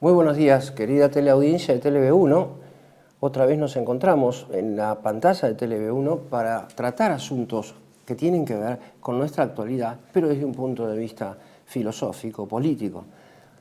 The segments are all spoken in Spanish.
Muy buenos días, querida teleaudiencia de TLV1. Otra vez nos encontramos en la pantalla de TLV1 para tratar asuntos que tienen que ver con nuestra actualidad, pero desde un punto de vista filosófico, político.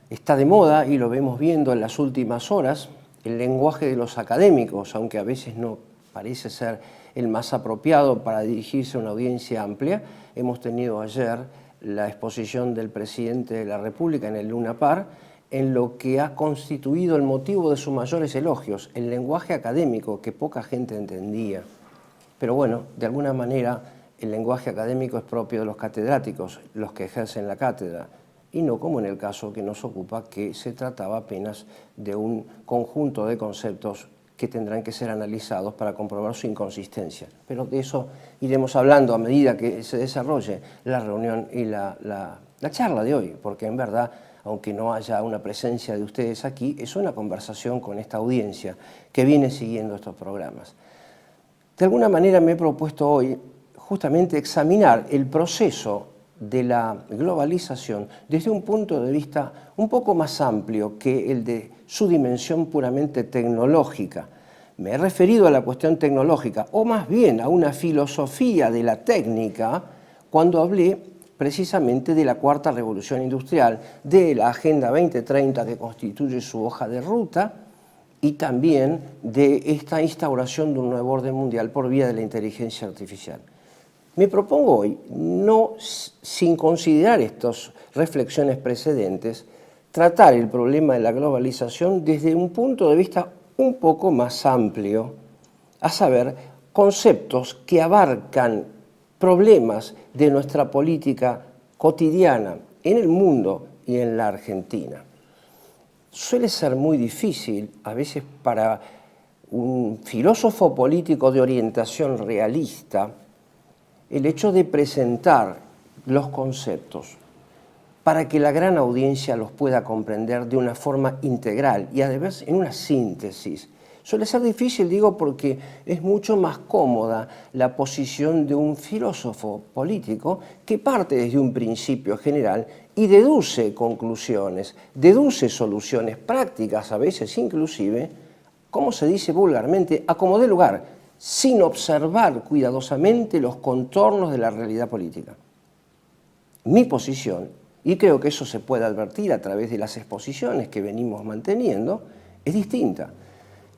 Está de moda, y lo vemos viendo en las últimas horas, el lenguaje de los académicos, aunque a veces no parece ser el más apropiado para dirigirse a una audiencia amplia. Hemos tenido ayer la exposición del presidente de la República en el Luna Park, en lo que ha constituido el motivo de sus mayores elogios, el lenguaje académico que poca gente entendía. Pero bueno, de alguna manera el lenguaje académico es propio de los catedráticos, los que ejercen la cátedra, y no como en el caso que nos ocupa, que se trataba apenas de un conjunto de conceptos que tendrán que ser analizados para comprobar su inconsistencia. Pero de eso iremos hablando a medida que se desarrolle la reunión y la charla de hoy, porque en verdad, aunque no haya una presencia de ustedes aquí, es una conversación con esta audiencia que viene siguiendo estos programas. De alguna manera me he propuesto hoy justamente examinar el proceso de la globalización desde un punto de vista un poco más amplio que el de su dimensión puramente tecnológica. Me he referido a la cuestión tecnológica, o más bien a una filosofía de la técnica, cuando hablé precisamente de la cuarta revolución industrial, de la Agenda 2030 que constituye su hoja de ruta, y también de esta instauración de un nuevo orden mundial por vía de la inteligencia artificial. Me propongo hoy, no sin considerar estas reflexiones precedentes, tratar el problema de la globalización desde un punto de vista un poco más amplio, a saber, conceptos que abarcan problemas de nuestra política cotidiana en el mundo y en la Argentina. Suele ser muy difícil, a veces para un filósofo político de orientación realista, el hecho de presentar los conceptos para que la gran audiencia los pueda comprender de una forma integral y además en una síntesis. Suele ser difícil, digo, porque es mucho más cómoda la posición de un filósofo político que parte desde un principio general y deduce conclusiones, deduce soluciones prácticas, a veces inclusive, como se dice vulgarmente, a como dé lugar, sin observar cuidadosamente los contornos de la realidad política. Mi posición, y creo que eso se puede advertir a través de las exposiciones que venimos manteniendo, es distinta.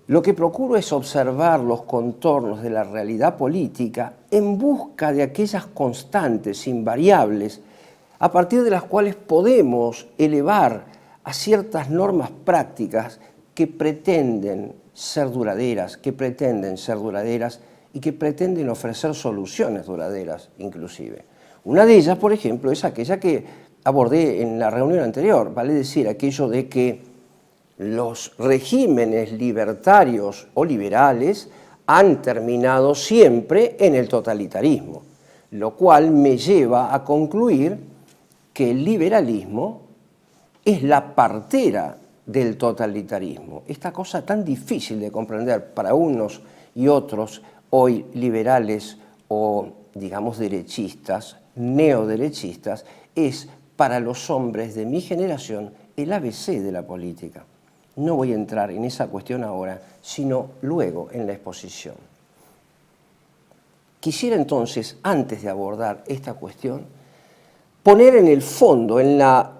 Lo que procuro es observar los contornos de la realidad política en busca de aquellas constantes, invariables, a partir de las cuales podemos elevar a ciertas normas prácticas que pretenden ser duraderas y que pretenden ofrecer soluciones duraderas inclusive. Una de ellas, por ejemplo, es aquella que abordé en la reunión anterior, vale decir, aquello de que los regímenes libertarios o liberales han terminado siempre en el totalitarismo, lo cual me lleva a concluir que el liberalismo es la partera del totalitarismo. Esta cosa tan difícil de comprender para unos y otros, hoy liberales o, digamos, derechistas, neoderechistas, es para los hombres de mi generación el ABC de la política. No voy a entrar en esa cuestión ahora, sino luego en la exposición. Quisiera entonces, antes de abordar esta cuestión, poner en el fondo, en la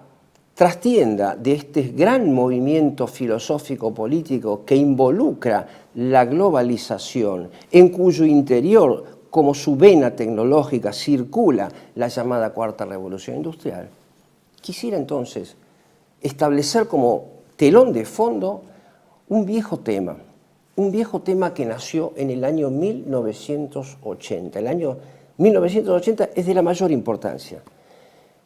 trastienda de este gran movimiento filosófico-político que involucra la globalización, en cuyo interior, como su vena tecnológica, circula la llamada Cuarta Revolución Industrial, quisiera entonces establecer como telón de fondo un viejo tema que nació en el año 1980. El año 1980 es de la mayor importancia.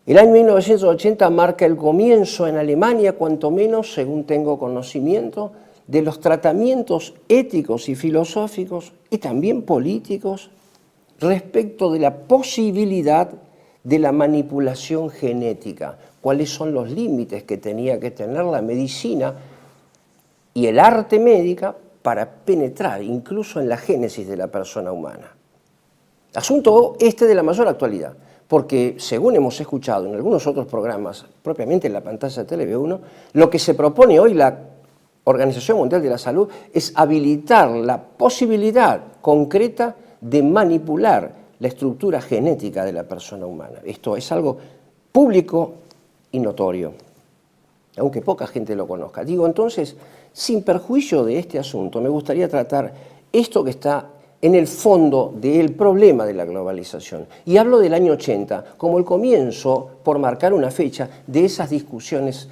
El año 1980 marca el comienzo en Alemania, cuanto menos, según tengo conocimiento, de los tratamientos éticos y filosóficos y también políticos respecto de la posibilidad de la manipulación genética. ¿Cuáles son los límites que tenía que tener la medicina y el arte médica para penetrar incluso en la génesis de la persona humana? Asunto este de la mayor actualidad, porque según hemos escuchado en algunos otros programas, propiamente en la pantalla de TV1, lo que se propone hoy la Organización Mundial de la Salud es habilitar la posibilidad concreta de manipular la estructura genética de la persona humana. Esto es algo público y notorio, aunque poca gente lo conozca. Digo, entonces, sin perjuicio de este asunto, me gustaría tratar esto que está en el fondo del problema de la globalización. Y hablo del año 80 como el comienzo, por marcar una fecha, de esas discusiones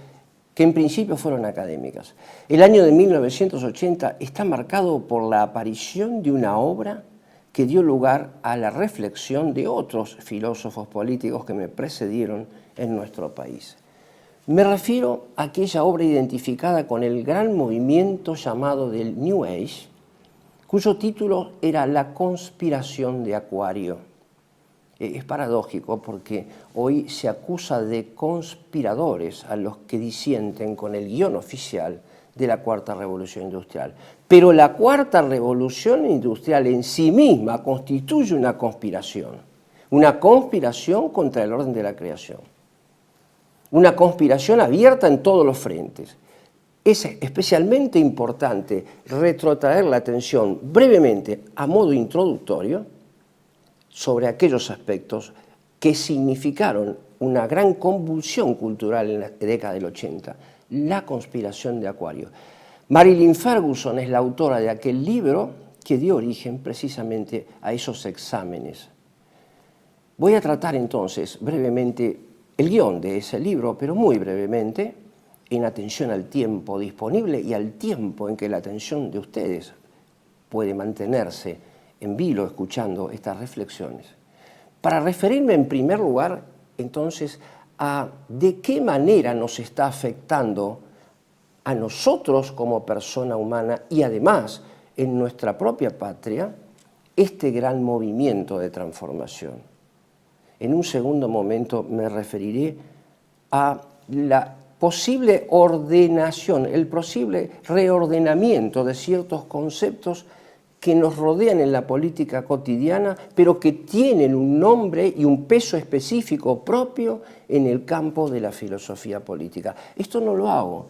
que en principio fueron académicas. El año de 1980 está marcado por la aparición de una obra que dio lugar a la reflexión de otros filósofos políticos que me precedieron en nuestro país. Me refiero a aquella obra identificada con el gran movimiento llamado del New Age, cuyo título era La conspiración de Acuario. Es paradójico porque hoy se acusa de conspiradores a los que disienten con el guión oficial de la Cuarta Revolución Industrial. Pero la Cuarta Revolución Industrial en sí misma constituye una conspiración contra el orden de la creación, una conspiración abierta en todos los frentes. Es especialmente importante retrotraer la atención brevemente, a modo introductorio, sobre aquellos aspectos que significaron una gran convulsión cultural en la década del 80, la conspiración de Acuario. Marilyn Ferguson es la autora de aquel libro que dio origen precisamente a esos exámenes. Voy a tratar entonces brevemente el guión de ese libro, pero muy brevemente, en atención al tiempo disponible y al tiempo en que la atención de ustedes puede mantenerse en vilo escuchando estas reflexiones, para referirme en primer lugar entonces a de qué manera nos está afectando a nosotros como persona humana y además en nuestra propia patria este gran movimiento de transformación. En un segundo momento me referiré a la posible ordenación, el posible reordenamiento de ciertos conceptos que nos rodean en la política cotidiana, pero que tienen un nombre y un peso específico propio en el campo de la filosofía política. Esto no lo hago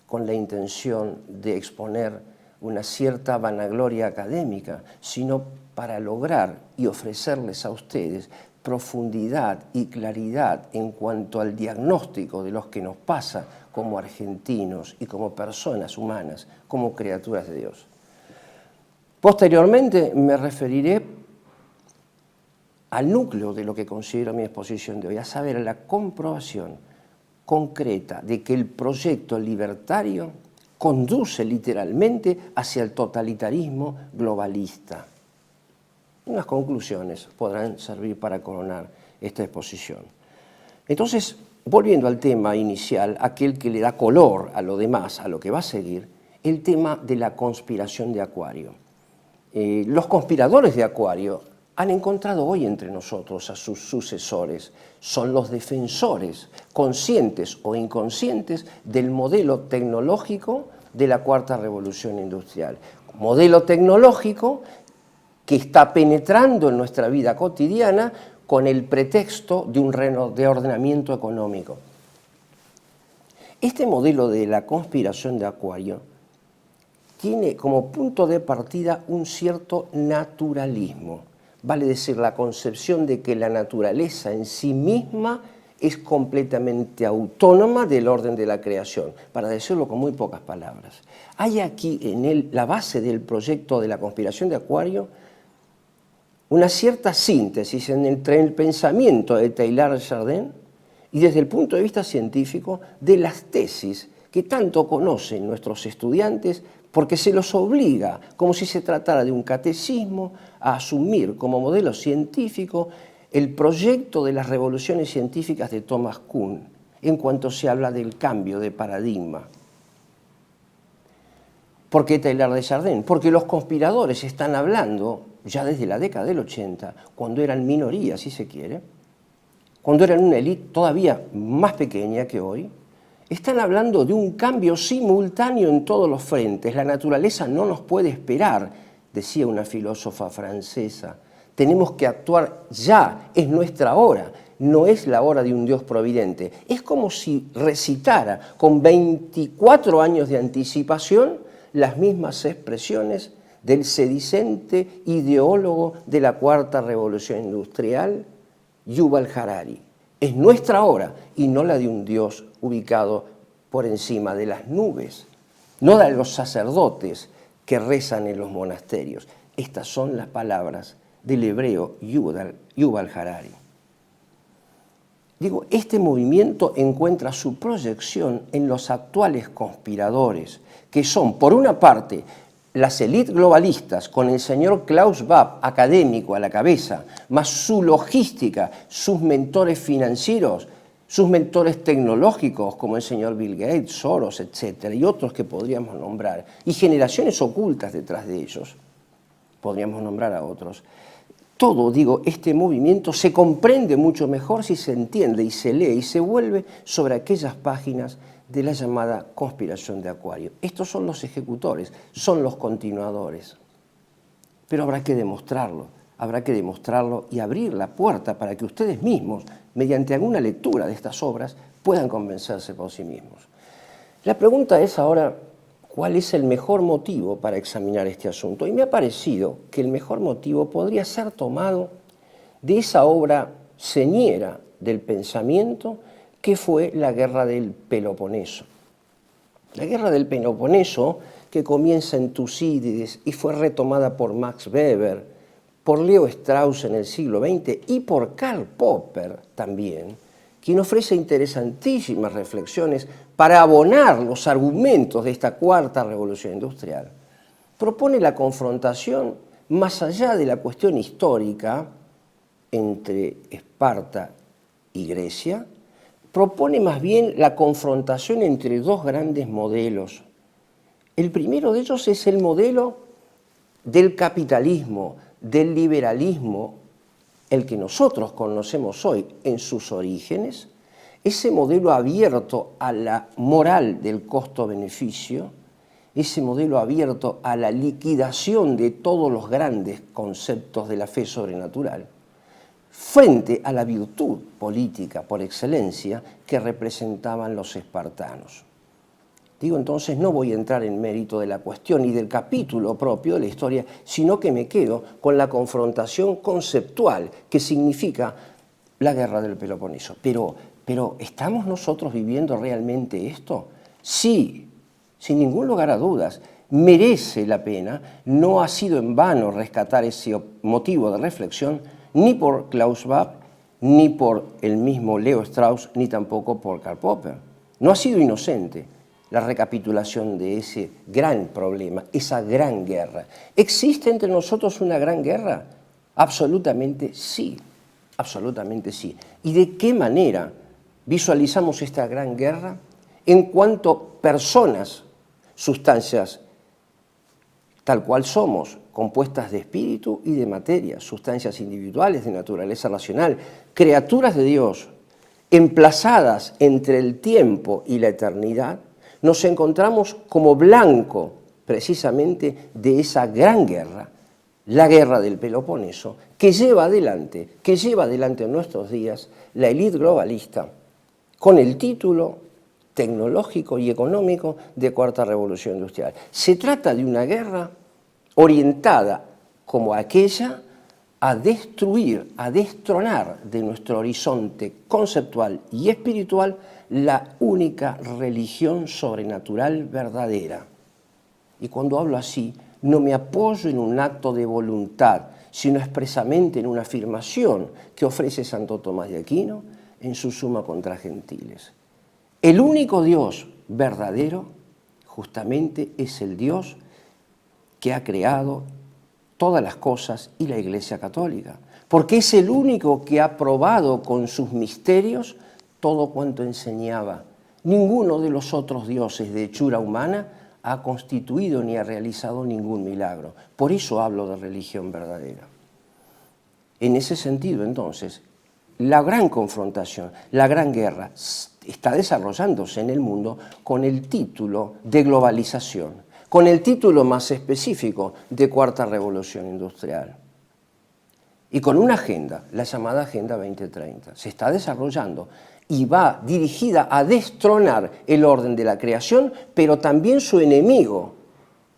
con la intención de exponer una cierta vanagloria académica, sino para lograr y ofrecerles a ustedes profundidad y claridad en cuanto al diagnóstico de lo que nos pasa como argentinos y como personas humanas, como criaturas de Dios. Posteriormente me referiré al núcleo de lo que considero mi exposición de hoy, a saber, a la comprobación concreta de que el proyecto libertario conduce literalmente hacia el totalitarismo globalista. Unas conclusiones podrán servir para coronar esta exposición. Entonces, volviendo al tema inicial, aquel que le da color a lo demás, a lo que va a seguir, el tema de la conspiración de Acuario. Los conspiradores de Acuario han encontrado hoy entre nosotros a sus sucesores. Son los defensores, conscientes o inconscientes, del modelo tecnológico de la Cuarta Revolución Industrial. Modelo tecnológico que está penetrando en nuestra vida cotidiana con el pretexto de un reordenamiento económico. Este modelo de la conspiración de Acuario tiene como punto de partida un cierto naturalismo, vale decir, la concepción de que la naturaleza en sí misma es completamente autónoma del orden de la creación, para decirlo con muy pocas palabras. Hay aquí en él la base del proyecto de la conspiración de Acuario una cierta síntesis entre el pensamiento de Teilhard de Chardin y desde el punto de vista científico de las tesis que tanto conocen nuestros estudiantes porque se los obliga, como si se tratara de un catecismo, a asumir como modelo científico el proyecto de las revoluciones científicas de Thomas Kuhn en cuanto se habla del cambio de paradigma. ¿Por qué Teilhard de Chardin? Porque los conspiradores están hablando ya desde la década del 80, cuando eran minorías, si se quiere, cuando eran una élite todavía más pequeña que hoy, están hablando de un cambio simultáneo en todos los frentes. La naturaleza no nos puede esperar, decía una filósofa francesa, Tenemos que actuar ya, es nuestra hora, no es la hora de un Dios providente. Es como si recitara con 24 años de anticipación las mismas expresiones del sedicente ideólogo de la Cuarta Revolución Industrial, Yuval Harari. Es nuestra hora y no la de un Dios ubicado por encima de las nubes, no de los sacerdotes que rezan en los monasterios. Estas son las palabras del hebreo Yuval Harari. Digo, este movimiento encuentra su proyección en los actuales conspiradores, que son, por una parte, las élites globalistas, con el señor Klaus Schwab, académico, a la cabeza, más su logística, sus mentores financieros, sus mentores tecnológicos, como el señor Bill Gates, Soros, etc., y otros que podríamos nombrar, y generaciones ocultas detrás de ellos, podríamos nombrar a otros. Todo, digo, este movimiento se comprende mucho mejor si se entiende y se lee y se vuelve sobre aquellas páginas de la llamada conspiración de Acuario. Estos son los ejecutores, son los continuadores. Pero habrá que demostrarlo y abrir la puerta para que ustedes mismos, mediante alguna lectura de estas obras, puedan convencerse por sí mismos. La pregunta es ahora, ¿cuál es el mejor motivo para examinar este asunto? Y me ha parecido que el mejor motivo podría ser tomado de esa obra señera del pensamiento que fue la Guerra del Peloponeso. La Guerra del Peloponeso, que comienza en Tucídides y fue retomada por Max Weber, por Leo Strauss en el siglo XX y por Karl Popper también, quien ofrece interesantísimas reflexiones para abonar los argumentos de esta cuarta revolución industrial. Propone la confrontación más allá de la cuestión histórica entre Esparta y Grecia, propone más bien la confrontación entre dos grandes modelos. El primero de ellos es el modelo del capitalismo, del liberalismo, el que nosotros conocemos hoy en sus orígenes, ese modelo abierto a la moral del costo-beneficio, ese modelo abierto a la liquidación de todos los grandes conceptos de la fe sobrenatural, frente a la virtud política por excelencia que representaban los espartanos. Digo, entonces, no voy a entrar en mérito de la cuestión y del capítulo propio de la historia, sino que me quedo con la confrontación conceptual que significa la Guerra del Peloponeso. Pero ¿estamos nosotros viviendo realmente esto? Sí, sin ningún lugar a dudas. Merece la pena, no ha sido en vano rescatar ese motivo de reflexión, ni por Klaus Schwab, ni por el mismo Leo Strauss, ni tampoco por Karl Popper. No ha sido inocente la recapitulación de ese gran problema, esa gran guerra. ¿Existe entre nosotros una gran guerra? Absolutamente sí, absolutamente sí. ¿Y de qué manera visualizamos esta gran guerra? En cuanto personas, sustancias tal cual somos, compuestas de espíritu y de materia, sustancias individuales de naturaleza racional, criaturas de Dios, emplazadas entre el tiempo y la eternidad, nos encontramos como blanco precisamente de esa gran guerra, la Guerra del Peloponeso, que lleva adelante en nuestros días la élite globalista con el título tecnológico y económico de Cuarta Revolución Industrial. Se trata de una guerra orientada como aquella a destruir, a destronar de nuestro horizonte conceptual y espiritual la única religión sobrenatural verdadera. Y cuando hablo así, no me apoyo en un acto de voluntad, sino expresamente en una afirmación que ofrece Santo Tomás de Aquino en su Suma contra Gentiles. El único Dios verdadero, justamente, es el Dios que ha creado todas las cosas y la Iglesia Católica, porque es el único que ha probado con sus misterios todo cuanto enseñaba. Ninguno de los otros dioses de hechura humana ha constituido ni ha realizado ningún milagro. Por eso hablo de religión verdadera. En ese sentido, entonces, la gran confrontación, la gran guerra, está desarrollándose en el mundo con el título de globalización, con el título más específico de Cuarta Revolución Industrial. y con una agenda, la llamada Agenda 2030. Se está desarrollando y va dirigida a destronar el orden de la creación, pero también su enemigo,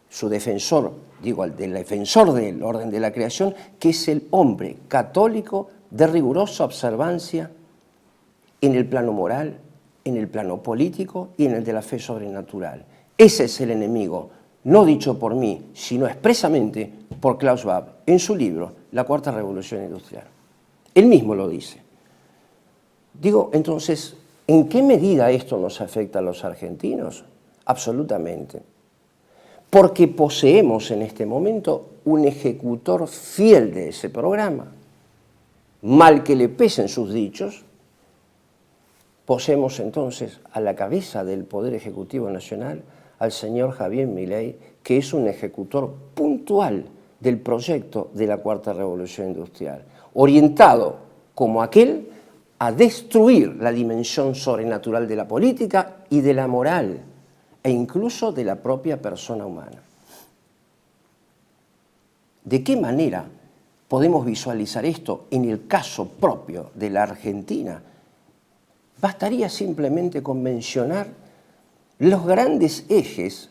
su defensor, digo, el defensor del orden de la creación, que es el hombre católico de rigurosa observancia en el plano moral, en el plano político y en el de la fe sobrenatural. Ese es el enemigo, no dicho por mí, sino expresamente por Klaus Schwab en su libro La Cuarta Revolución Industrial. Él mismo lo dice. Digo, entonces, ¿en qué medida esto nos afecta a los argentinos? Absolutamente. Porque poseemos en este momento un ejecutor fiel de ese programa. Mal que le pesen sus dichos, poseemos entonces a la cabeza del Poder Ejecutivo Nacional al señor Javier Milei, que es un ejecutor puntual del proyecto de la Cuarta Revolución Industrial, orientado como aquel a destruir la dimensión sobrenatural de la política y de la moral, e incluso de la propia persona humana. ¿De qué manera podemos visualizar esto en el caso propio de la Argentina? Bastaría simplemente con mencionar los grandes ejes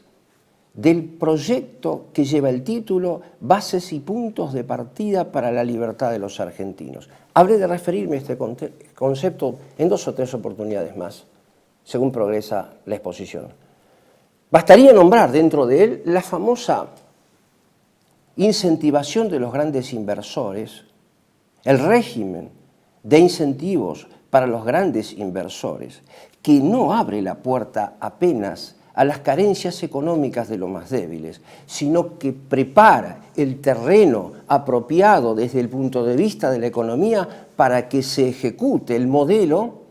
del proyecto que lleva el título Bases y puntos de partida para la libertad de los argentinos. Habré de referirme a este concepto en 2 o 3 oportunidades más, según progresa la exposición. Bastaría nombrar dentro de él la famosa incentivación de los grandes inversores, el régimen de incentivos para los grandes inversores, que no abre la puerta apenas a las carencias económicas de los más débiles, sino que prepara el terreno apropiado desde el punto de vista de la economía para que se ejecute el modelo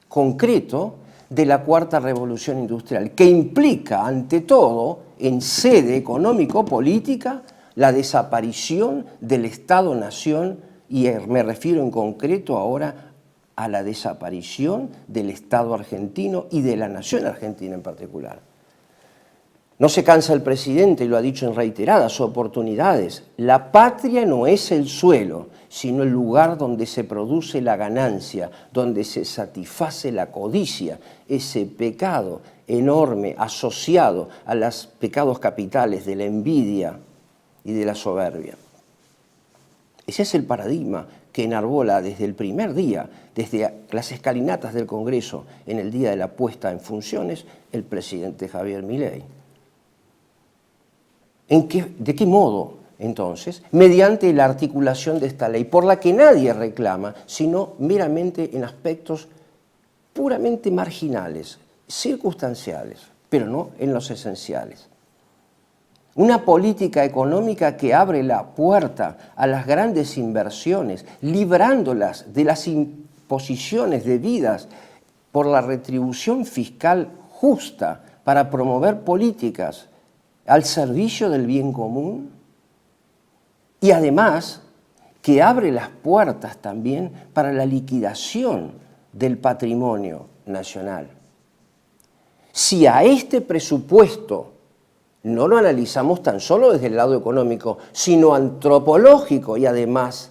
concreto de la Cuarta Revolución Industrial, que implica, ante todo, en sede económico-política, la desaparición del Estado-Nación, y me refiero en concreto ahora a la desaparición del Estado argentino y de la nación argentina en particular. No se cansa el presidente, y lo ha dicho en reiteradas oportunidades, la patria no es el suelo, sino el lugar donde se produce la ganancia, donde se satisface la codicia, ese pecado enorme asociado a los pecados capitales de la envidia y de la soberbia. Ese es el paradigma que enarbola desde el primer día, desde las escalinatas del Congreso en el día de la puesta en funciones, el presidente Javier Milei. ¿De qué modo, entonces? Mediante la articulación de esta ley, por la que nadie reclama, sino meramente en aspectos puramente marginales, circunstanciales, pero no en los esenciales. Una política económica que abre la puerta a las grandes inversiones, librándolas de las imposiciones debidas por la retribución fiscal justa para promover políticas al servicio del bien común, y además que abre las puertas también para la liquidación del patrimonio nacional. Si a este presupuesto no lo analizamos tan solo desde el lado económico, sino antropológico y además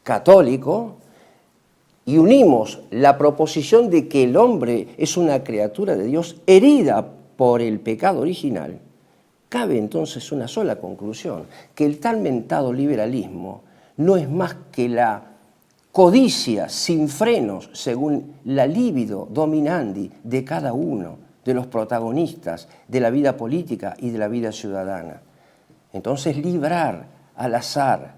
católico, y unimos la proposición de que el hombre es una criatura de Dios herida por el pecado original, cabe entonces una sola conclusión, que el tal mentado liberalismo no es más que la codicia sin frenos, según la libido dominandi de cada uno de los protagonistas de la vida política y de la vida ciudadana. Entonces, librar al azar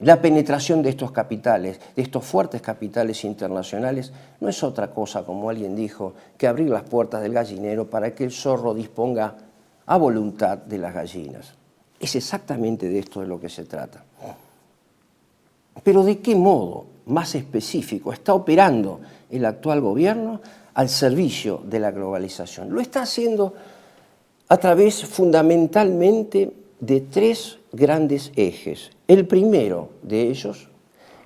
la penetración de estos capitales, de estos fuertes capitales internacionales, no es otra cosa, como alguien dijo, que abrir las puertas del gallinero para que el zorro disponga a voluntad de las gallinas. Es exactamente de esto de lo que se trata. Pero ¿de qué modo más específico está operando el actual gobierno al servicio de la globalización? Lo está haciendo a través fundamentalmente de 3 grandes ejes. El primero de ellos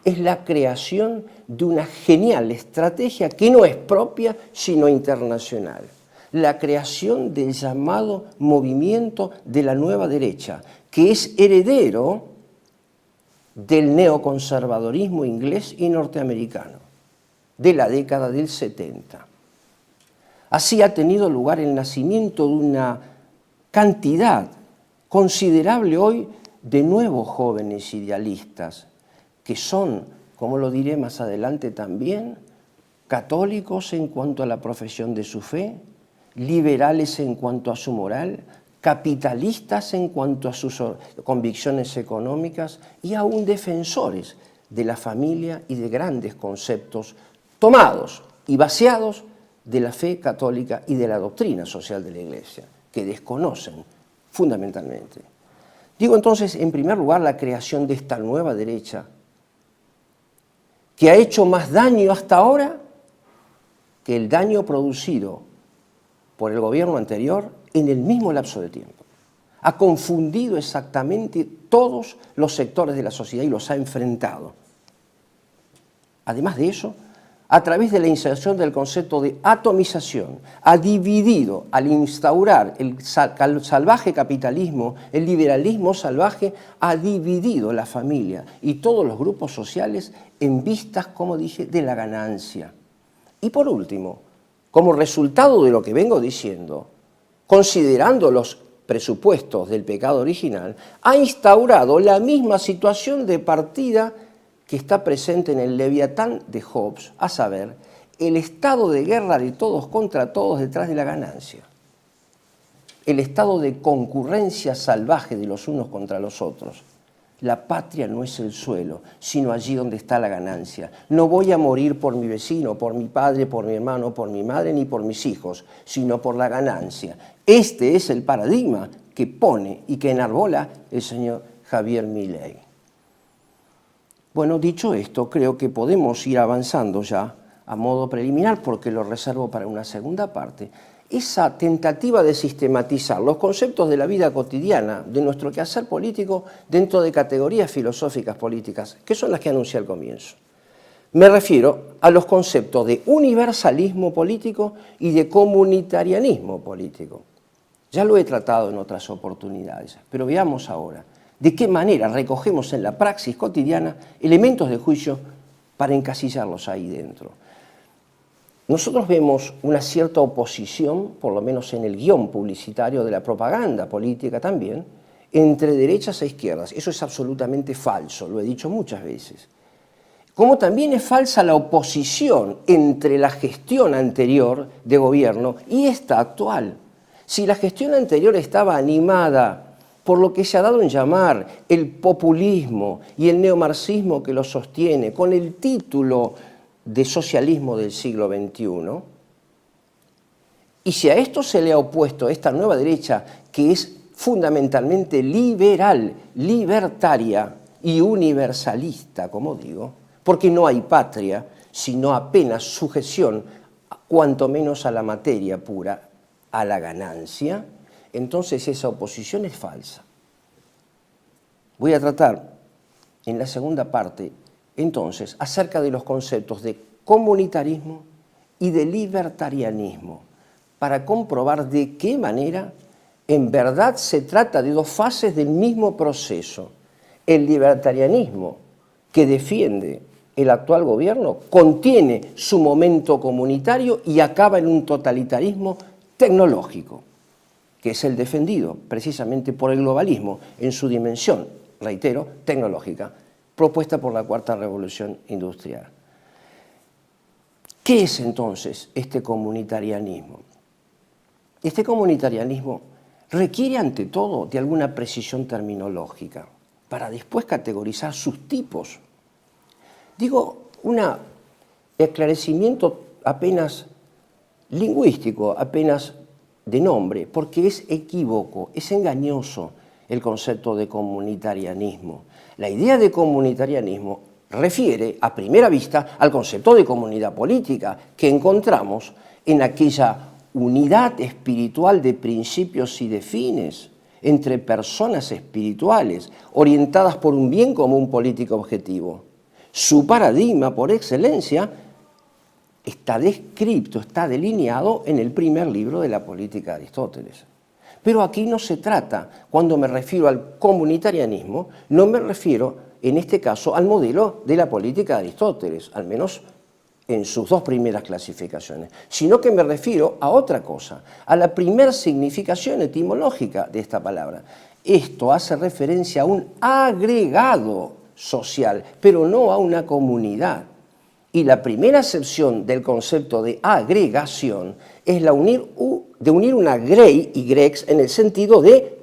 es la creación de una genial estrategia que no es propia, sino internacional. La creación del llamado movimiento de la nueva derecha, que es heredero del neoconservadorismo inglés y norteamericano de la década del 70. Así ha tenido lugar el nacimiento de una cantidad considerable hoy de nuevos jóvenes idealistas que son, como lo diré más adelante también, católicos en cuanto a la profesión de su fe, liberales en cuanto a su moral, capitalistas en cuanto a sus convicciones económicas y aún defensores de la familia y de grandes conceptos tomados y vaciados de la fe católica y de la doctrina social de la Iglesia, que desconocen fundamentalmente. Digo entonces, en primer lugar, la creación de esta nueva derecha, que ha hecho más daño hasta ahora que el daño producido por el gobierno anterior en el mismo lapso de tiempo. Ha confundido exactamente todos los sectores de la sociedad y los ha enfrentado. Además de eso, a través de la inserción del concepto de atomización, ha dividido, al instaurar el salvaje capitalismo, el liberalismo salvaje, ha dividido la familia y todos los grupos sociales en vistas, como dije, de la ganancia. Y por último, como resultado de lo que vengo diciendo, considerando los presupuestos del pecado original, ha instaurado la misma situación de partida que está presente en el Leviatán de Hobbes, a saber, el estado de guerra de todos contra todos detrás de la ganancia, el estado de concurrencia salvaje de los unos contra los otros. La patria no es el suelo, sino allí donde está la ganancia. No voy a morir por mi vecino, por mi padre, por mi hermano, por mi madre, ni por mis hijos, sino por la ganancia. Este es el paradigma que pone y que enarbola el señor Javier Milei. Bueno, dicho esto, creo que podemos ir avanzando ya a modo preliminar, porque lo reservo para una segunda parte. Esa tentativa de sistematizar los conceptos de la vida cotidiana, de nuestro quehacer político, dentro de categorías filosóficas políticas, que son las que anuncié al comienzo. Me refiero a los conceptos de universalismo político y de comunitarianismo político. Ya lo he tratado en otras oportunidades, pero veamos ahora de qué manera recogemos en la praxis cotidiana elementos de juicio para encasillarlos ahí dentro. Nosotros vemos una cierta oposición, por lo menos en el guión publicitario de la propaganda política también, entre derechas e izquierdas. Eso es absolutamente falso, lo he dicho muchas veces. Como también es falsa la oposición entre la gestión anterior de gobierno y esta actual. Si la gestión anterior estaba animada por lo que se ha dado en llamar el populismo y el neomarxismo que lo sostiene, con el título de socialismo del siglo XXI, y si a esto se le ha opuesto esta nueva derecha, que es fundamentalmente liberal, libertaria y universalista, como digo, porque no hay patria, sino apenas sujeción, cuanto menos a la materia pura, a la ganancia, entonces esa oposición es falsa. Voy a tratar en la segunda parte, entonces, acerca de los conceptos de comunitarismo y de libertarianismo, para comprobar de qué manera en verdad se trata de dos fases del mismo proceso. El libertarianismo que defiende el actual gobierno contiene su momento comunitario y acaba en un totalitarismo tecnológico, que es el defendido precisamente por el globalismo en su dimensión, reitero, tecnológica, propuesta por la Cuarta Revolución Industrial. ¿Qué es entonces este comunitarianismo? Este comunitarianismo requiere ante todo de alguna precisión terminológica para después categorizar sus tipos. Digo, un esclarecimiento apenas lingüístico, apenas de nombre, porque es equívoco, es engañoso el concepto de comunitarianismo. La idea de comunitarianismo refiere a primera vista al concepto de comunidad política que encontramos en aquella unidad espiritual de principios y de fines entre personas espirituales orientadas por un bien común político objetivo. Su paradigma por excelencia está descrito, está delineado en el primer libro de la Política de Aristóteles. Pero aquí no se trata, cuando me refiero al comunitarianismo, no me refiero en este caso, al modelo de la política de Aristóteles, al menos en sus dos primeras clasificaciones, sino que me refiero a otra cosa, a la primera significación etimológica de esta palabra. Esto hace referencia a un agregado social, pero no a una comunidad. Y la primera acepción del concepto de agregación es la de unir una grey y grex en el sentido de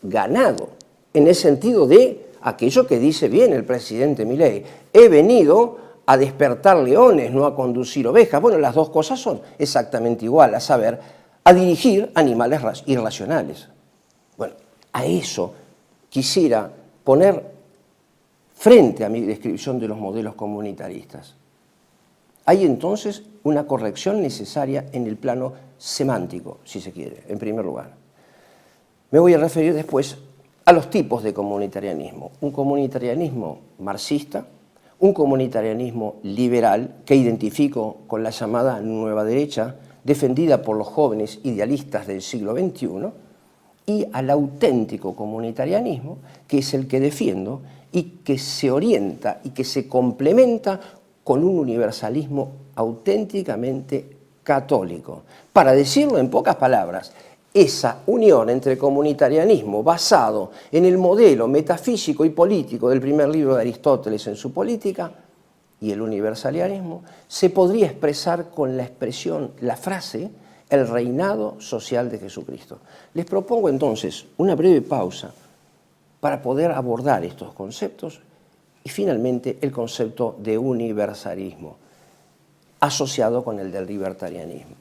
ganado, en el sentido de aquello que dice bien el presidente Milei: he venido a despertar leones, no a conducir ovejas. Bueno, las dos cosas son exactamente igual, a saber, a dirigir animales irracionales. Bueno, a eso quisiera poner frente a mi descripción de los modelos comunitaristas. Hay entonces una corrección necesaria en el plano semántico, si se quiere, en primer lugar. Me voy a referir después a los tipos de comunitarianismo. Un comunitarianismo marxista, un comunitarianismo liberal que identifico con la llamada nueva derecha, defendida por los jóvenes idealistas del siglo XXI, y al auténtico comunitarianismo, que es el que defiendo y que se orienta y que se complementa con un universalismo auténticamente católico. Para decirlo en pocas palabras, esa unión entre comunitarianismo basado en el modelo metafísico y político del primer libro de Aristóteles en su Política y el universalianismo se podría expresar con la frase el reinado social de Jesucristo. Les propongo entonces una breve pausa para poder abordar estos conceptos y finalmente el concepto de universalismo asociado con el del libertarianismo.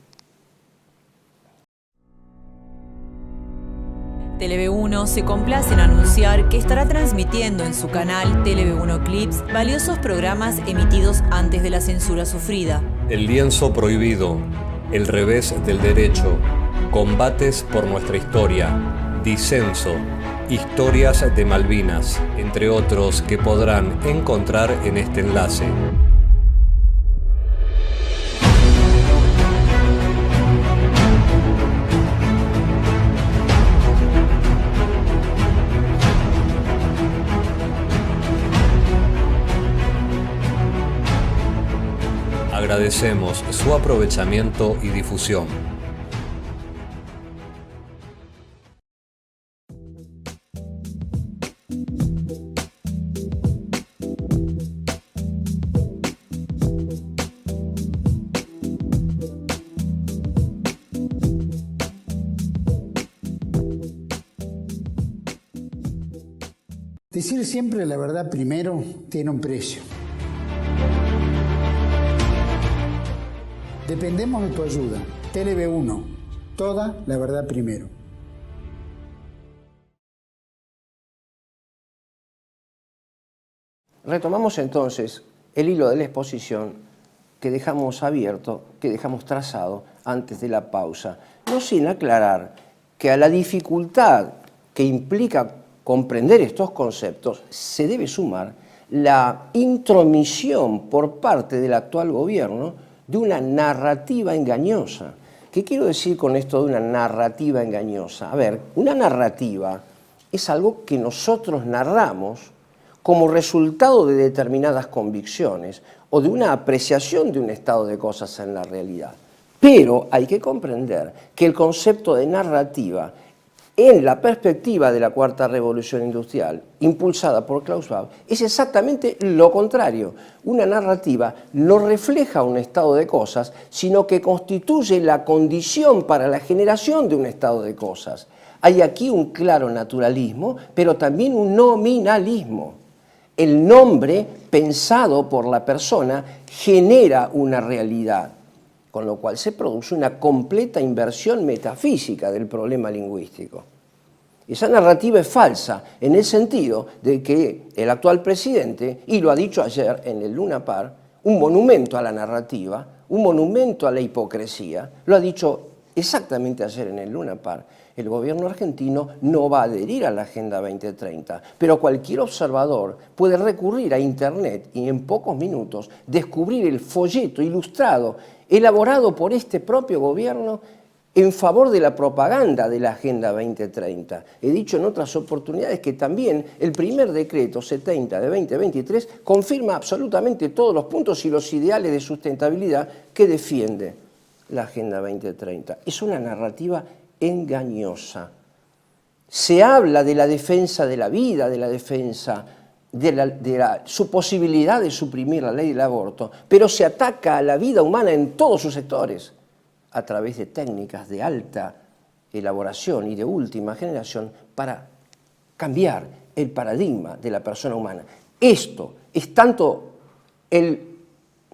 TLV1 se complace en anunciar que estará transmitiendo en su canal TLV1 Clips valiosos programas emitidos antes de la censura sufrida. El lienzo prohibido, el revés del derecho, combates por nuestra historia, disenso, historias de Malvinas, entre otros que podrán encontrar en este enlace. Agradecemos su aprovechamiento y difusión. Decir siempre la verdad primero tiene un precio. Dependemos de tu ayuda. TLV1, toda la verdad primero. Retomamos entonces el hilo de la exposición que dejamos abierto, que dejamos trazado antes de la pausa, no sin aclarar que a la dificultad que implica comprender estos conceptos se debe sumar la intromisión por parte del actual gobierno de una narrativa engañosa. ¿Qué quiero decir con esto de una narrativa engañosa? A ver, una narrativa es algo que nosotros narramos como resultado de determinadas convicciones o de una apreciación de un estado de cosas en la realidad. Pero hay que comprender que el concepto de narrativa en la perspectiva de la Cuarta Revolución Industrial, impulsada por Klaus Schwab, es exactamente lo contrario. Una narrativa no refleja un estado de cosas, sino que constituye la condición para la generación de un estado de cosas. Hay aquí un claro naturalismo, pero también un nominalismo. El nombre pensado por la persona genera una realidad, con lo cual se produce una completa inversión metafísica del problema lingüístico. Esa narrativa es falsa en el sentido de que el actual presidente, y lo ha dicho ayer en el Luna Park, un monumento a la narrativa, un monumento a la hipocresía, lo ha dicho exactamente ayer en el Luna Park. El gobierno argentino no va a adherir a la Agenda 2030, pero cualquier observador puede recurrir a Internet y en pocos minutos descubrir el folleto ilustrado elaborado por este propio gobierno en favor de la propaganda de la Agenda 2030. He dicho en otras oportunidades que también el primer decreto 70 de 2023 confirma absolutamente todos los puntos y los ideales de sustentabilidad que defiende la Agenda 2030. Es una narrativa engañosa. Se habla de la defensa de la vida, de la defensa de su posibilidad de suprimir la ley del aborto, pero se ataca a la vida humana en todos sus sectores a través de técnicas de alta elaboración y de última generación para cambiar el paradigma de la persona humana. Esto es tanto el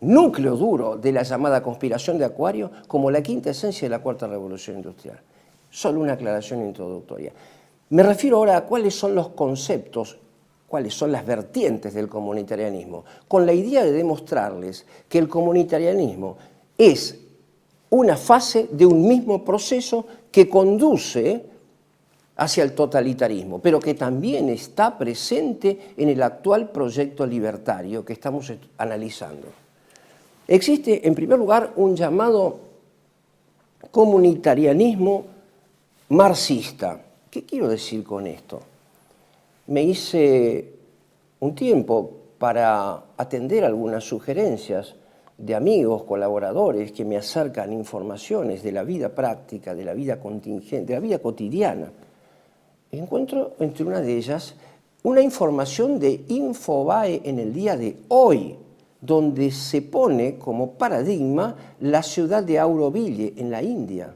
núcleo duro de la llamada conspiración de Acuario como la quinta esencia de la cuarta revolución industrial. Solo una aclaración introductoria. Me refiero ahora a cuáles son los conceptos, cuáles son las vertientes del comunitarianismo, con la idea de demostrarles que el comunitarianismo es una fase de un mismo proceso que conduce hacia el totalitarismo, pero que también está presente en el actual proyecto libertario que estamos analizando. Existe, en primer lugar, un llamado comunitarianismo marxista. ¿Qué quiero decir con esto? Me hice un tiempo para atender algunas sugerencias de amigos, colaboradores que me acercan informaciones de la vida práctica, de la vida contingente, de la vida cotidiana. Encuentro entre una de ellas una información de Infobae en el día de hoy, donde se pone como paradigma la ciudad de Auroville, en la India.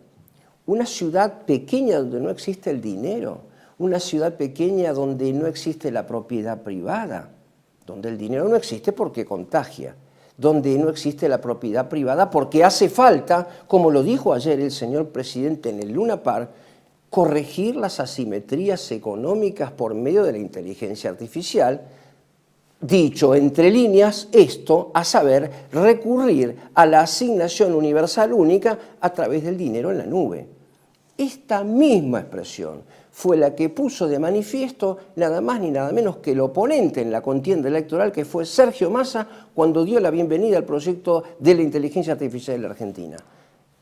Una ciudad pequeña donde no existe el dinero, una ciudad pequeña donde no existe la propiedad privada, donde el dinero no existe porque contagia, donde no existe la propiedad privada porque hace falta, como lo dijo ayer el señor presidente en el Luna Park, corregir las asimetrías económicas por medio de la inteligencia artificial. Dicho entre líneas, esto a saber, recurrir a la asignación universal única a través del dinero en la nube. Esta misma expresión fue la que puso de manifiesto nada más ni nada menos que el oponente en la contienda electoral, que fue Sergio Massa, cuando dio la bienvenida al proyecto de la inteligencia artificial en la Argentina.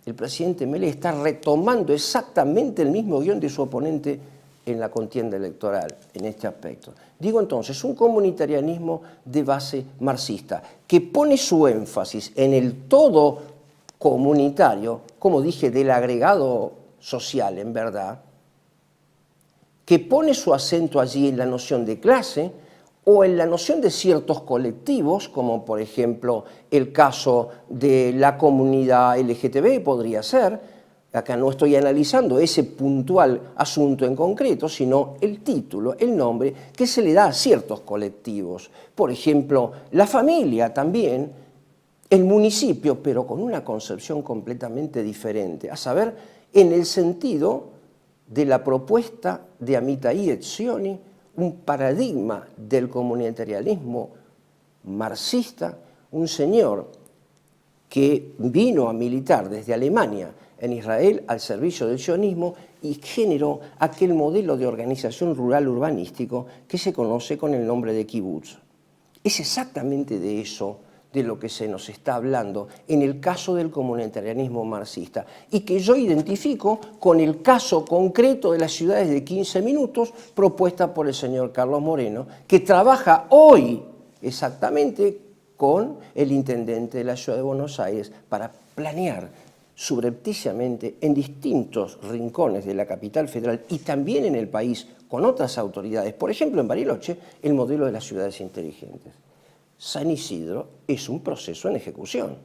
El presidente Milei está retomando exactamente el mismo guión de su oponente en la contienda electoral, en este aspecto. Digo entonces, un comunitarianismo de base marxista, que pone su énfasis en el todo comunitario, como dije, del agregado social, en verdad, que pone su acento allí en la noción de clase o en la noción de ciertos colectivos, como por ejemplo el caso de la comunidad LGTB podría ser. Acá no estoy analizando ese puntual asunto en concreto, sino el título, el nombre que se le da a ciertos colectivos. Por ejemplo, la familia también, el municipio, pero con una concepción completamente diferente, a saber, en el sentido de la propuesta de Amitai Etzioni, un paradigma del comunitarianismo marxista, un señor que vino a militar desde Alemania en Israel al servicio del sionismo y generó aquel modelo de organización rural urbanístico que se conoce con el nombre de kibutz. Es exactamente de eso de lo que se nos está hablando en el caso del comunitarianismo marxista y que yo identifico con el caso concreto de las ciudades de 15 minutos propuesta por el señor Carlos Moreno, que trabaja hoy exactamente con el intendente de la ciudad de Buenos Aires para planear subrepticiamente en distintos rincones de la capital federal y también en el país con otras autoridades, por ejemplo en Bariloche, el modelo de las ciudades inteligentes. San Isidro es un proceso en ejecución.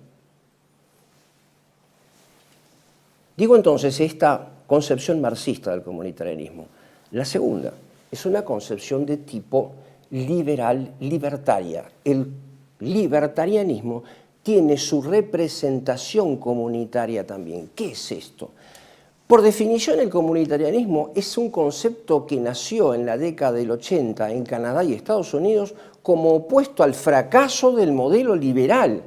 Digo entonces esta concepción marxista del comunitarianismo. La segunda es una concepción de tipo liberal, libertaria. El libertarianismo tiene su representación comunitaria también. ¿Qué es esto? Por definición, el comunitarianismo es un concepto que nació en la década del 80 en Canadá y Estados Unidos como opuesto al fracaso del modelo liberal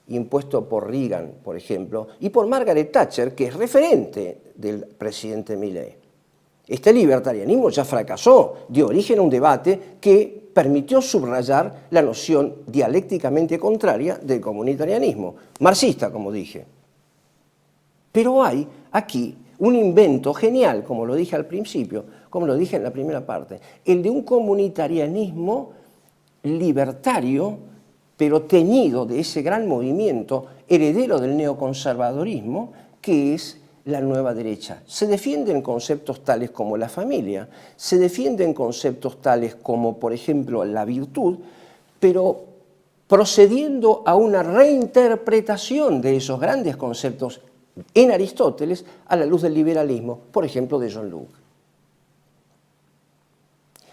impuesto por Reagan, por ejemplo, y por Margaret Thatcher, que es referente del presidente Milei. Este libertarianismo ya fracasó, dio origen a un debate que permitió subrayar la noción dialécticamente contraria del comunitarianismo, marxista, como dije. Pero hay aquí un invento genial, como lo dije al principio, como lo dije en la primera parte, el de un comunitarianismo libertario, pero teñido de ese gran movimiento heredero del neoconservadorismo, que es la nueva derecha. Se defienden conceptos tales como la familia, se defienden conceptos tales como, por ejemplo, la virtud, pero procediendo a una reinterpretación de esos grandes conceptos en Aristóteles a la luz del liberalismo, por ejemplo, de John Locke.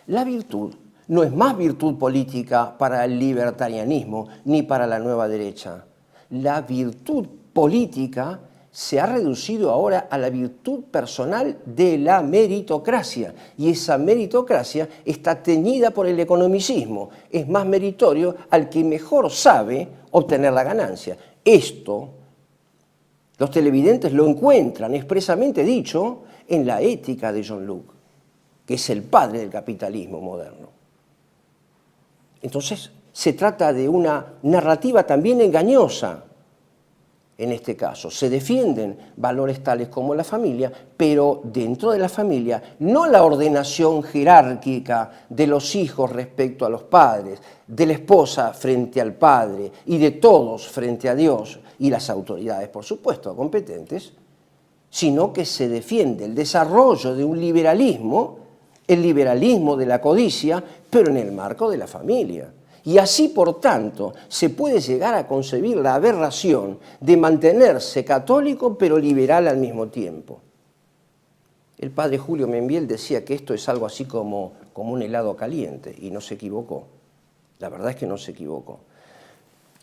La virtud no es más virtud política para el libertarianismo ni para la nueva derecha. La virtud política se ha reducido ahora a la virtud personal de la meritocracia, y esa meritocracia está teñida por el economicismo. Es más meritorio al que mejor sabe obtener la ganancia. Esto, los televidentes lo encuentran expresamente dicho en la Ética de John Locke, que es el padre del capitalismo moderno. Entonces, se trata de una narrativa también engañosa. En este caso, se defienden valores tales como la familia, pero dentro de la familia no la ordenación jerárquica de los hijos respecto a los padres, de la esposa frente al padre y de todos frente a Dios y las autoridades, por supuesto, competentes, sino que se defiende el desarrollo de un liberalismo, el liberalismo de la codicia, pero en el marco de la familia. Y así, por tanto, se puede llegar a concebir la aberración de mantenerse católico pero liberal al mismo tiempo. El padre Julio Membiel decía que esto es algo así como un helado caliente, y no se equivocó. La verdad es que no se equivocó.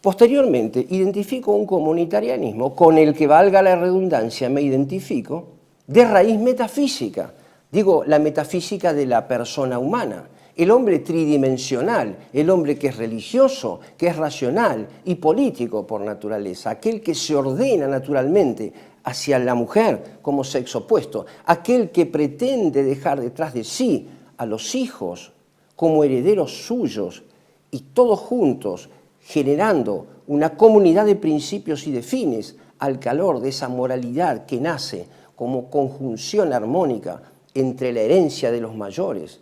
Posteriormente, identifico un comunitarianismo con el que, valga la redundancia, me identifico de raíz metafísica. Digo, la metafísica de la persona humana. El hombre tridimensional, el hombre que es religioso, que es racional y político por naturaleza, aquel que se ordena naturalmente hacia la mujer como sexo opuesto, aquel que pretende dejar detrás de sí a los hijos como herederos suyos y todos juntos generando una comunidad de principios y de fines al calor de esa moralidad que nace como conjunción armónica entre la herencia de los mayores,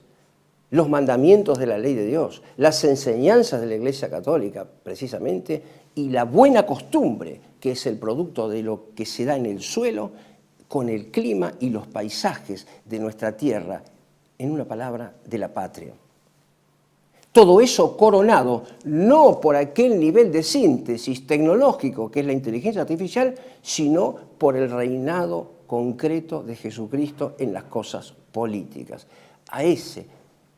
los mandamientos de la ley de Dios, las enseñanzas de la Iglesia Católica, precisamente, y la buena costumbre, que es el producto de lo que se da en el suelo, con el clima y los paisajes de nuestra tierra, en una palabra, de la patria. Todo eso coronado no por aquel nivel de síntesis tecnológico que es la inteligencia artificial, sino por el reinado concreto de Jesucristo en las cosas políticas. A ese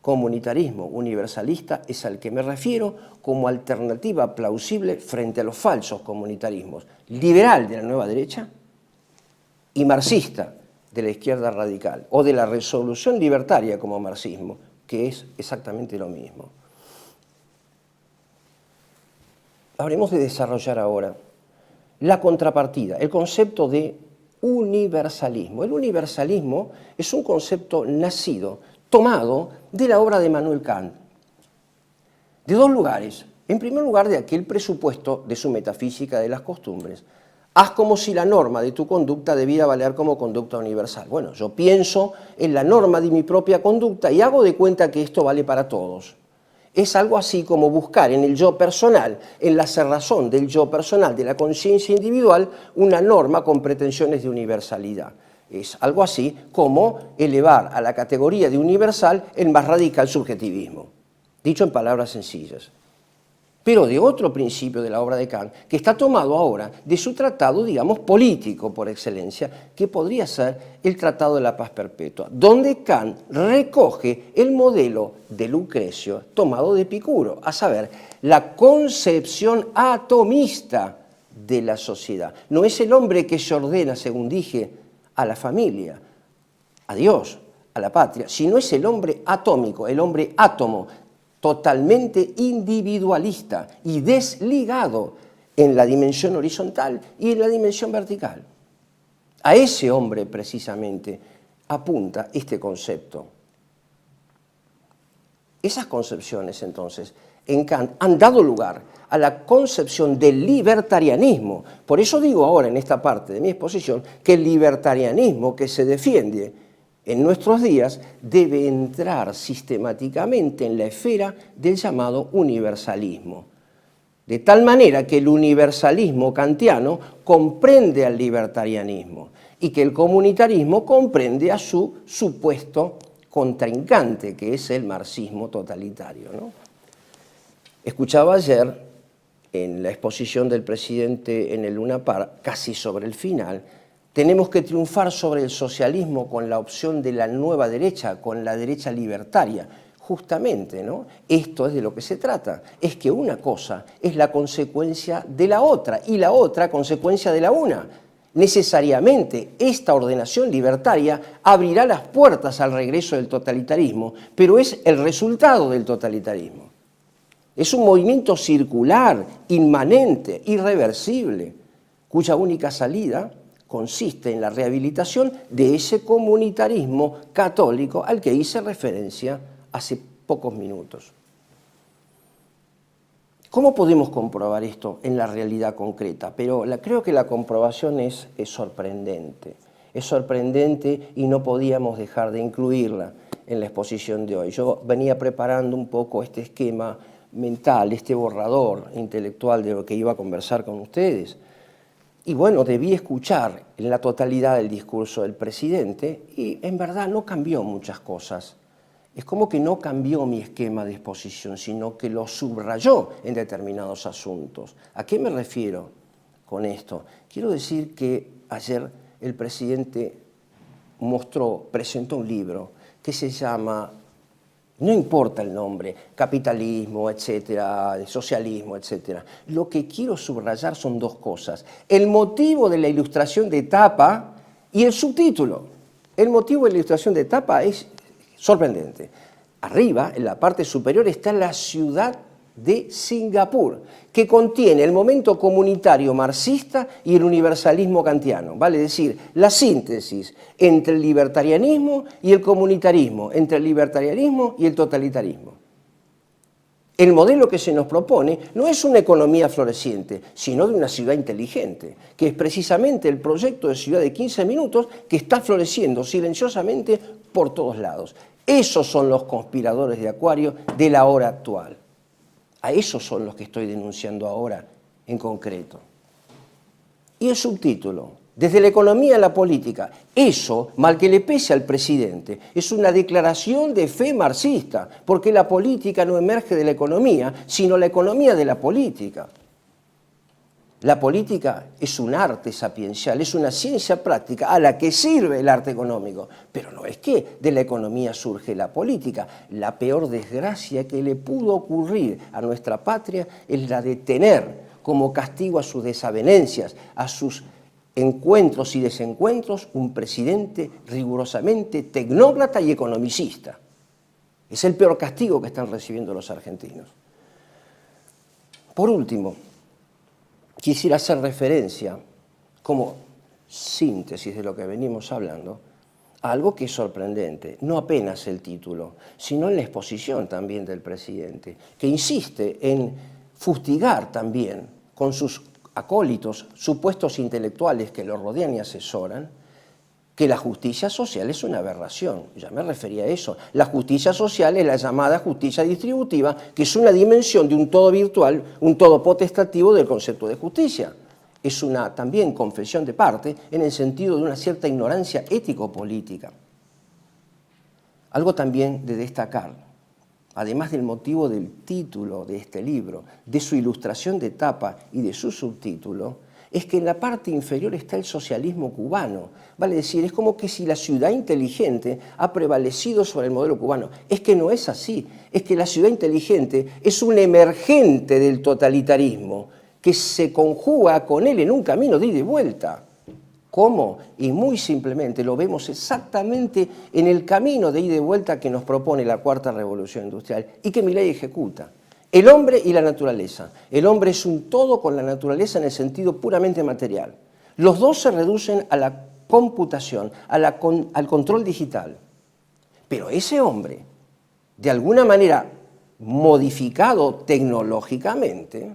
comunitarismo universalista es al que me refiero como alternativa plausible frente a los falsos comunitarismos, liberal de la nueva derecha y marxista de la izquierda radical, o de la resolución libertaria como marxismo, que es exactamente lo mismo. Habremos de desarrollar ahora la contrapartida, el concepto de universalismo. El universalismo es un concepto nacido, tomado de la obra de Immanuel Kant, de dos lugares. En primer lugar, de aquel presupuesto de su metafísica de las costumbres. Haz como si la norma de tu conducta debiera valer como conducta universal. Bueno, yo pienso en la norma de mi propia conducta y hago de cuenta que esto vale para todos. Es algo así como buscar en el yo personal, en la cerrazón del yo personal, de la conciencia individual, una norma con pretensiones de universalidad. Es algo así como elevar a la categoría de universal el más radical subjetivismo, dicho en palabras sencillas. Pero de otro principio de la obra de Kant, que está tomado ahora de su tratado, digamos, político por excelencia, que podría ser el Tratado de la Paz Perpetua, donde Kant recoge el modelo de Lucrecio tomado de Epicuro, a saber, la concepción atomista de la sociedad. No es el hombre que se ordena, según dije, a la familia, a Dios, a la patria, sino es el hombre atómico, el hombre átomo, totalmente individualista y desligado en la dimensión horizontal y en la dimensión vertical. A ese hombre, precisamente, apunta este concepto. Esas concepciones, entonces, en Kant han dado lugar a la concepción del libertarianismo. Por eso digo ahora, en esta parte de mi exposición, que el libertarianismo que se defiende en nuestros días debe entrar sistemáticamente en la esfera del llamado universalismo. De tal manera que el universalismo kantiano comprende al libertarianismo y que el comunitarismo comprende a su supuesto contrincante, que es el marxismo totalitario, ¿no? Escuchaba ayer en la exposición del presidente en el Luna Park, casi sobre el final, tenemos que triunfar sobre el socialismo con la opción de la nueva derecha, con la derecha libertaria. Justamente, ¿no? Esto es de lo que se trata, es que una cosa es la consecuencia de la otra y la otra consecuencia de la una. Necesariamente esta ordenación libertaria abrirá las puertas al regreso del totalitarismo, pero es el resultado del totalitarismo. Es un movimiento circular, inmanente, irreversible, cuya única salida consiste en la rehabilitación de ese comunitarismo católico al que hice referencia hace pocos minutos. ¿Cómo podemos comprobar esto en la realidad concreta? Pero creo que la comprobación es sorprendente. Es sorprendente y no podíamos dejar de incluirla en la exposición de hoy. Yo venía preparando un poco este esquema mental, este borrador intelectual de lo que iba a conversar con ustedes. Y bueno, debí escuchar en la totalidad el discurso del presidente y en verdad no cambió muchas cosas. Es como que no cambió mi esquema de exposición, sino que lo subrayó en determinados asuntos. ¿A qué me refiero con esto? Quiero decir que ayer el presidente presentó un libro que se llama, no importa el nombre, capitalismo, etcétera, socialismo, etcétera. Lo que quiero subrayar son dos cosas. El motivo de la ilustración de tapa y el subtítulo. El motivo de la ilustración de tapa es sorprendente. Arriba, en la parte superior, está la ciudad de Singapur, que contiene el momento comunitario marxista y el universalismo kantiano. Vale decir, la síntesis entre el libertarianismo y el comunitarismo, entre el libertarianismo y el totalitarismo. El modelo que se nos propone no es una economía floreciente, sino de una ciudad inteligente, que es precisamente el proyecto de ciudad de 15 minutos que está floreciendo silenciosamente por todos lados. Esos son los conspiradores de Acuario de la hora actual. A esos son los que estoy denunciando ahora en concreto. Y el subtítulo, desde la economía a la política, eso, mal que le pese al presidente, es una declaración de fe marxista, porque la política no emerge de la economía, sino la economía de la política. La política es un arte sapiencial, es una ciencia práctica a la que sirve el arte económico, pero no es que de la economía surge la política. La peor desgracia que le pudo ocurrir a nuestra patria es la de tener como castigo a sus desavenencias, a sus encuentros y desencuentros, un presidente rigurosamente tecnócrata y economicista. Es el peor castigo que están recibiendo los argentinos. Por último, quisiera hacer referencia, como síntesis de lo que venimos hablando, a algo que es sorprendente, no apenas el título, sino en la exposición también del presidente, que insiste en fustigar también con sus acólitos, supuestos intelectuales que lo rodean y asesoran, que la justicia social es una aberración. Ya me refería a eso. La justicia social es la llamada justicia distributiva, que es una dimensión de un todo virtual, un todo potestativo del concepto de justicia. Es una también confesión de parte en el sentido de una cierta ignorancia ético-política. Algo también de destacar, además del motivo del título de este libro, de su ilustración de tapa y de su subtítulo, es que en la parte inferior está el socialismo cubano. Vale decir, es como que si la ciudad inteligente ha prevalecido sobre el modelo cubano. Es que no es así. Es que la ciudad inteligente es un emergente del totalitarismo que se conjuga con él en un camino de ida y vuelta. ¿Cómo? Y muy simplemente lo vemos exactamente en el camino de ida y vuelta que nos propone la Cuarta Revolución Industrial y que Milei ejecuta. El hombre y la naturaleza. El hombre es un todo con la naturaleza en el sentido puramente material. Los dos se reducen a la computación, al control digital. Pero ese hombre, de alguna manera modificado tecnológicamente,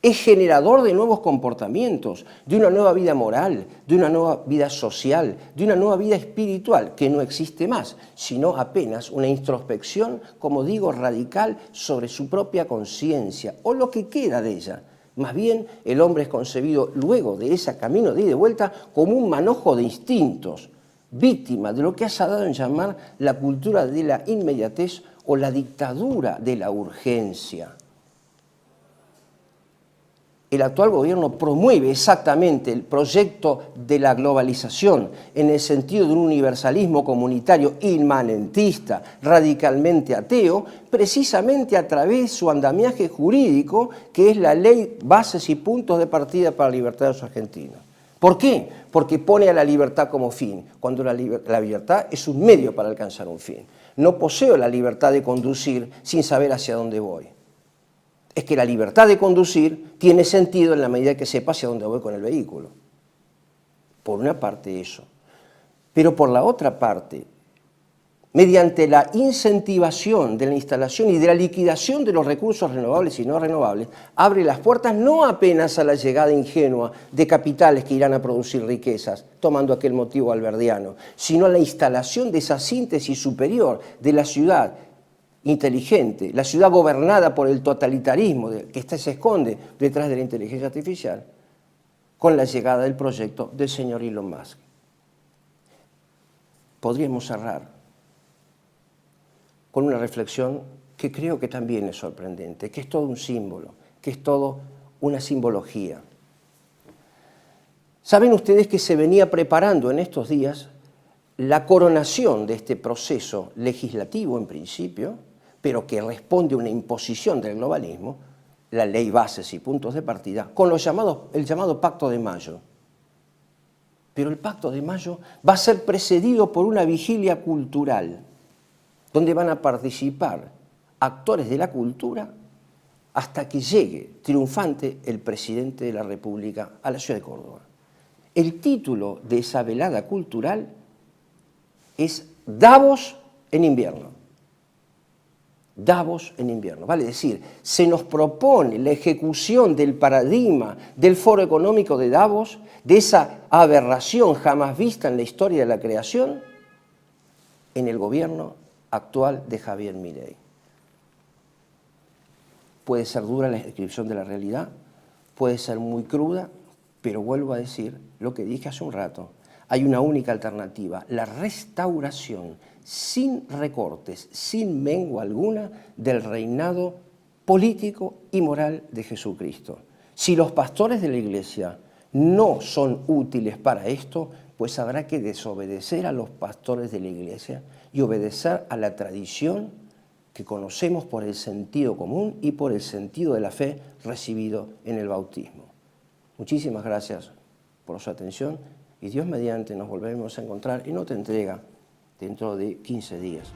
es generador de nuevos comportamientos, de una nueva vida moral, de una nueva vida social, de una nueva vida espiritual, que no existe más, sino apenas una introspección, como digo, radical sobre su propia conciencia, o lo que queda de ella. Más bien, el hombre es concebido luego de ese camino de ida y vuelta como un manojo de instintos, víctima de lo que se ha dado en llamar la cultura de la inmediatez o la dictadura de la urgencia. El actual gobierno promueve exactamente el proyecto de la globalización en el sentido de un universalismo comunitario inmanentista, radicalmente ateo, precisamente a través de su andamiaje jurídico, que es la Ley Bases y Puntos de Partida para la Libertad de los Argentinos. ¿Por qué? Porque pone a la libertad como fin, cuando la libertad es un medio para alcanzar un fin. No poseo la libertad de conducir sin saber hacia dónde voy. Es que la libertad de conducir tiene sentido en la medida que sepa hacia dónde voy con el vehículo. Por una parte eso. Pero por la otra parte, mediante la incentivación de la instalación y de la liquidación de los recursos renovables y no renovables, abre las puertas no apenas a la llegada ingenua de capitales que irán a producir riquezas, tomando aquel motivo alberdiano, sino a la instalación de esa síntesis superior de la ciudad inteligente, la ciudad gobernada por el totalitarismo que se esconde detrás de la inteligencia artificial, con la llegada del proyecto del señor Elon Musk. Podríamos cerrar con una reflexión que creo que también es sorprendente, que es todo un símbolo, que es todo una simbología. Saben ustedes que se venía preparando en estos días la coronación de este proceso legislativo en principio, pero que responde a una imposición del globalismo, la Ley Bases y Puntos de Partida, con el llamado Pacto de Mayo. Pero el Pacto de Mayo va a ser precedido por una vigilia cultural, donde van a participar actores de la cultura hasta que llegue triunfante el presidente de la República a la ciudad de Córdoba. El título de esa velada cultural es Davos en invierno. Davos en invierno, vale decir, se nos propone la ejecución del paradigma del Foro Económico de Davos, de esa aberración jamás vista en la historia de la creación, en el gobierno actual de Javier Milei. Puede ser dura la descripción de la realidad, puede ser muy cruda, pero vuelvo a decir lo que dije hace un rato. Hay una única alternativa, la restauración sin recortes, sin mengua alguna, del reinado político y moral de Jesucristo. Si los pastores de la Iglesia no son útiles para esto, pues habrá que desobedecer a los pastores de la Iglesia y obedecer a la tradición que conocemos por el sentido común y por el sentido de la fe recibido en el bautismo. Muchísimas gracias por su atención y Dios mediante nos volvemos a encontrar en otra entrega dentro de 15 días.